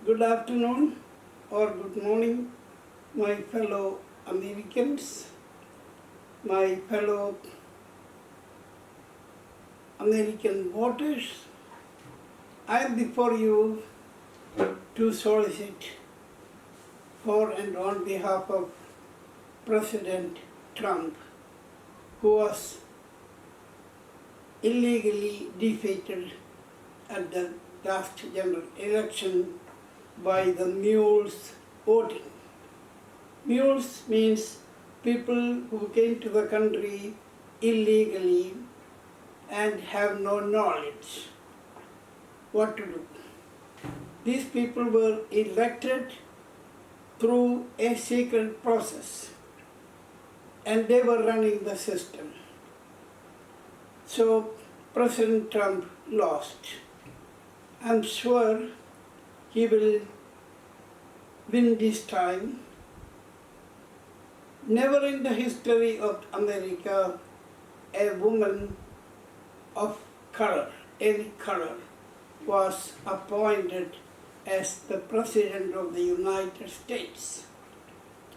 Good afternoon or good morning, my fellow Americans, my fellow American voters. I am before you to solicit for and on behalf of President Trump, who was illegally defeated at the last general election by the mules voting. Mules means people who came to the country illegally and have no knowledge what to do. These people were elected through a secret process and they were running the system. So President Trump lost. I'm sure he will win this time. Never in the history of America a woman of color, any color, was appointed as the President of the United States.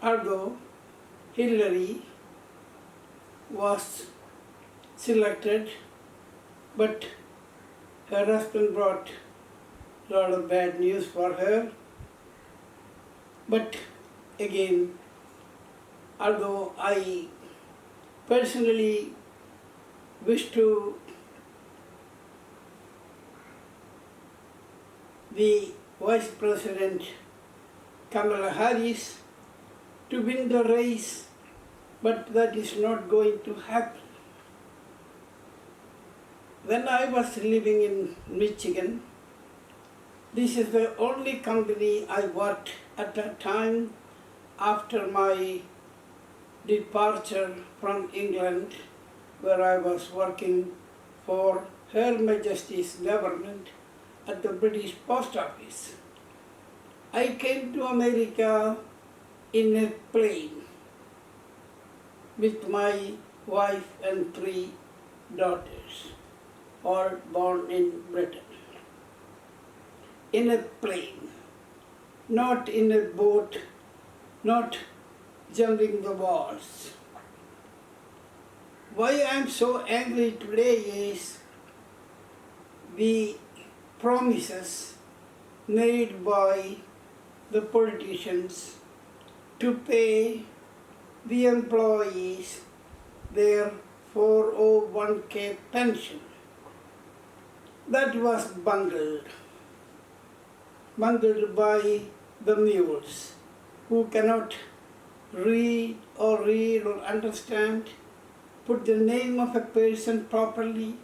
Although Hillary was selected, but her husband brought a lot of bad news for her. But again, although I personally wish to the Vice President Kamala Harris to win the race, but that is not going to happen. When I was living in Michigan, this is the only company I worked at that time after my departure from England, where I was working for Her Majesty's government at the British Post Office. I came to America in a plane with my wife and 3 daughters, all born in Britain. In a plane, not in a boat, not jumping the walls. Why I am so angry today is the promises made by the politicians to pay the employees their 401k pension. That was bungled by the mules who cannot read or understand, put the name of a person properly,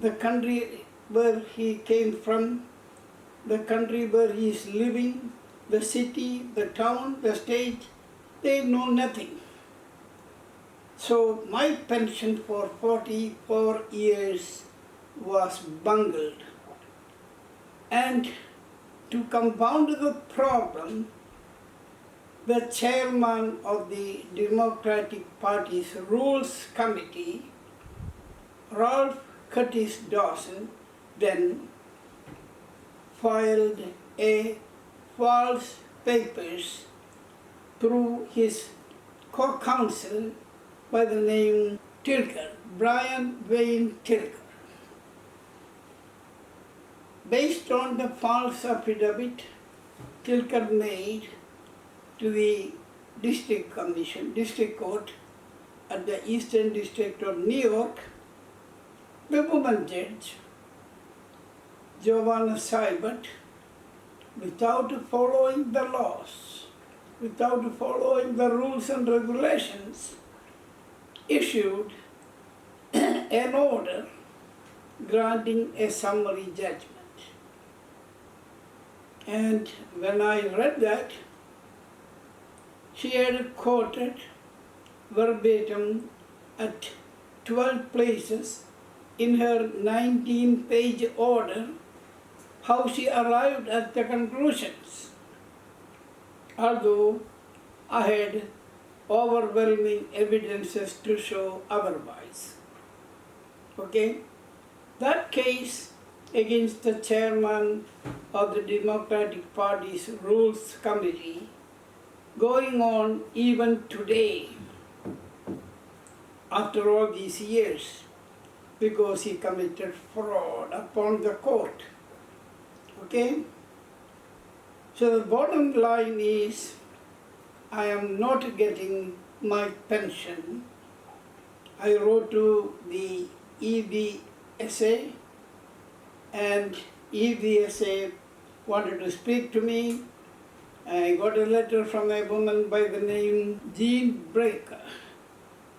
the country where he came from, the country where he is living, the city, the town, the state, they know nothing. So my pension for 44 years was bungled. And to compound the problem, the chairman of the Democratic Party's Rules Committee, Ralph Curtis Dawson, then filed a false papers through his co-counsel by the name Tilker, Brian Wayne Tilker. Based on the false affidavit Tilker made to the district court at the Eastern District of New York, the woman judge, Giovanna Seibert, without following the laws, without following the rules and regulations, issued an order granting a summary judgment. And when I read that, she had quoted verbatim at 12 places in her 19-page order how she arrived at the conclusions, although I had overwhelming evidences to show otherwise. Okay? That case against the chairman of the Democratic Party's Rules Committee going on even today, after all these years, because he committed fraud upon the court. Okay? So the bottom line is, I am not getting my pension. I wrote to the EBSA, and EBSA wanted to speak to me. I got a letter from a woman by the name Jean Breaker.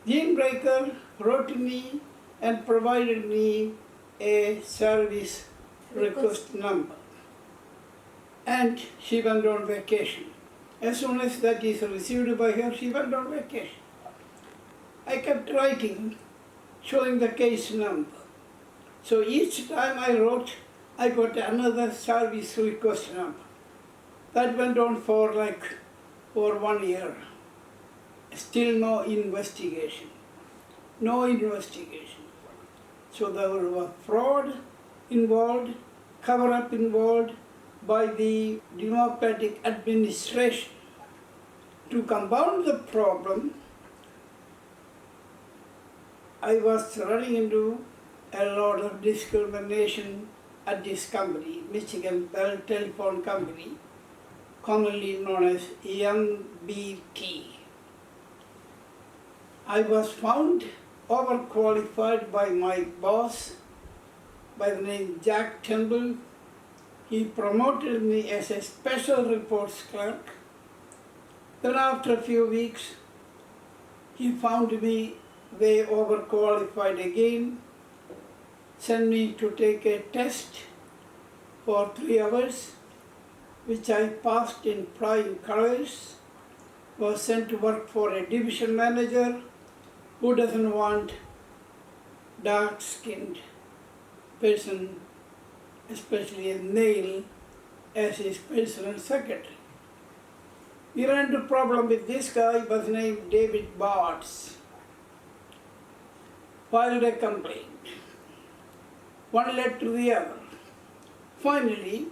Jean Breaker wrote to me and provided me a service request number. And she went on vacation. As soon as that is received by her, she went on vacation. I kept writing, showing the case number. So each time I wrote, I got another service request number. That went on for 1 year. Still no investigation. No investigation. So there was fraud involved, cover-up involved by the Democratic administration. To compound the problem, I was running into a lot of discrimination at this company, Michigan Bell Telephone Company, commonly known as MBT. I was found overqualified by my boss by the name Jack Temple. He promoted me as a special reports clerk. Then after a few weeks, he found me way overqualified again, sent me to take a test for 3 hours, which I passed in flying colors, was sent to work for a division manager who doesn't want dark-skinned person, especially a male, as his personal secretary. We ran into a problem with this guy, was named David Bartz. Filed a complaint. One led to the other. Finally,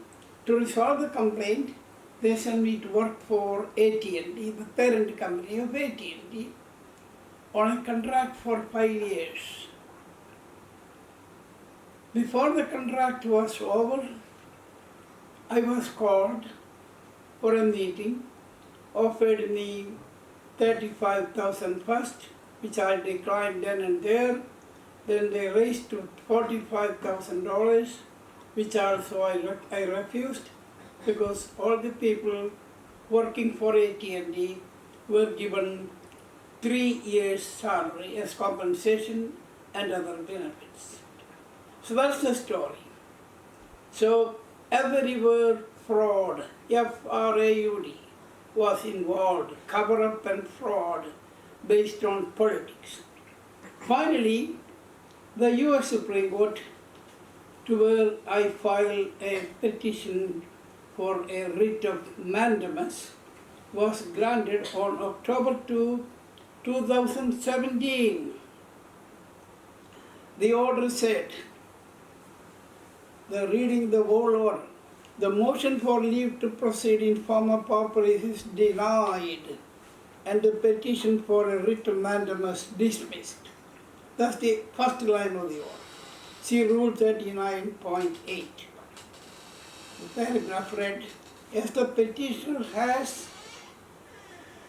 to resolve the complaint, they sent me to work for AT&T, the parent company of AT&T, on a contract for 5 years. Before the contract was over, I was called for a meeting, offered me $35,000 first, which I declined then and there. Then they raised to $45,000, which also I refused, because all the people working for AT&T were given 3 years' salary as compensation and other benefits. So that's the story. So everywhere fraud, F-R-A-U-D, was involved, cover-up and fraud based on politics. Finally, the US Supreme Court, to where I filed a petition for a writ of mandamus, was granted on October 2, 2017. The order said, reading the whole order, the motion for leave to proceed in forma pauperis is denied, and the petition for a writ of mandamus dismissed. That's the first line of the order. See Rule 39.8. The paragraph read, as the petitioner has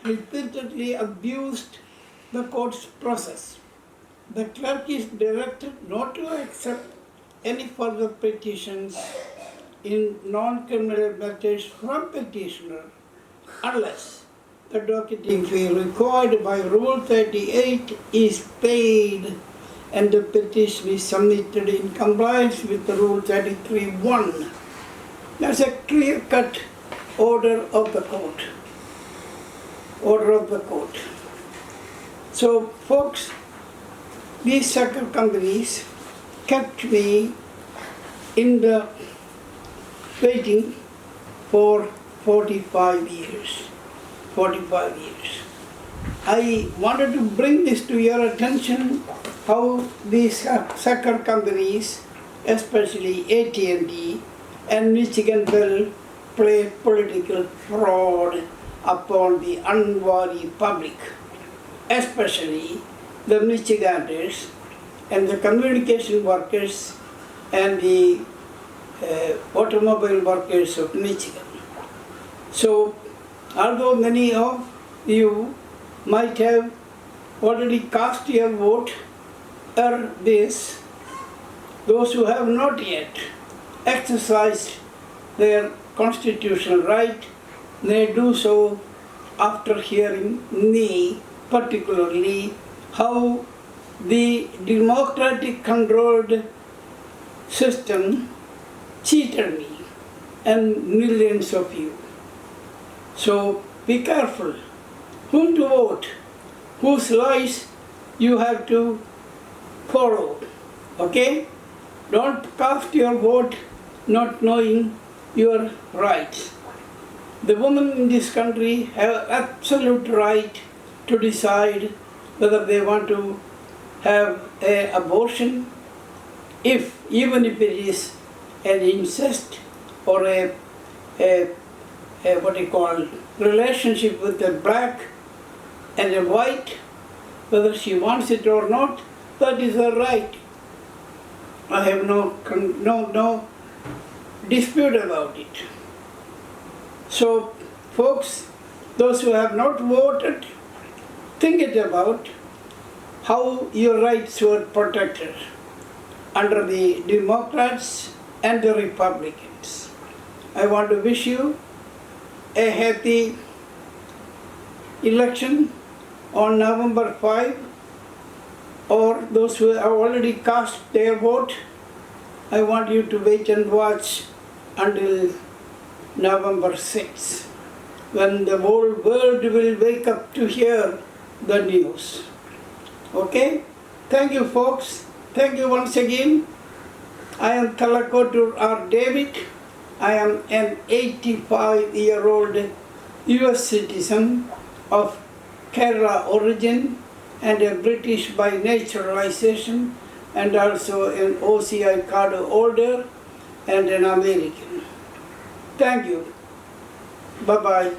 repeatedly abused the court's process, the clerk is directed not to accept any further petitions in non-criminal matters from petitioner unless the docketing fee required by Rule 38 is paid and the petition is submitted in compliance with the Rule 33(1). That's a clear-cut order of the court. Order of the court. So, folks, these sucker companies kept me in the waiting for 45 years. 45 years. I wanted to bring this to your attention, how these sucker companies, especially AT&T and Michigan will play political fraud upon the unwary public, especially the Michiganders and the communication workers and the automobile workers of Michigan. So, although many of you might have already cast your vote, or this, those who have not yet exercised their constitutional right may do so after hearing me, particularly how the democratic controlled system cheated me and millions of you. So be careful whom to vote, whose lies you have to follow. Okay? Don't cast your vote not knowing your rights. The women in this country have absolute right to decide whether they want to have an abortion, even if it is an incest or a relationship with a black and a white, whether she wants it or not, that is her right. I have no dispute about it. So, folks, those who have not voted, think it about how your rights were protected under the Democrats and the Republicans. I want to wish you a happy election on November 5, or those who have already cast their vote, I want you to wait and watch until November 6, when the whole world will wake up to hear the news. Okay? Thank you, folks. Thank you once again. I am Talakotur R. David. I am an 85-year-old US citizen of Kerala origin and a British by naturalization, and also an OCI card holder and an American. Thank you. Bye-bye.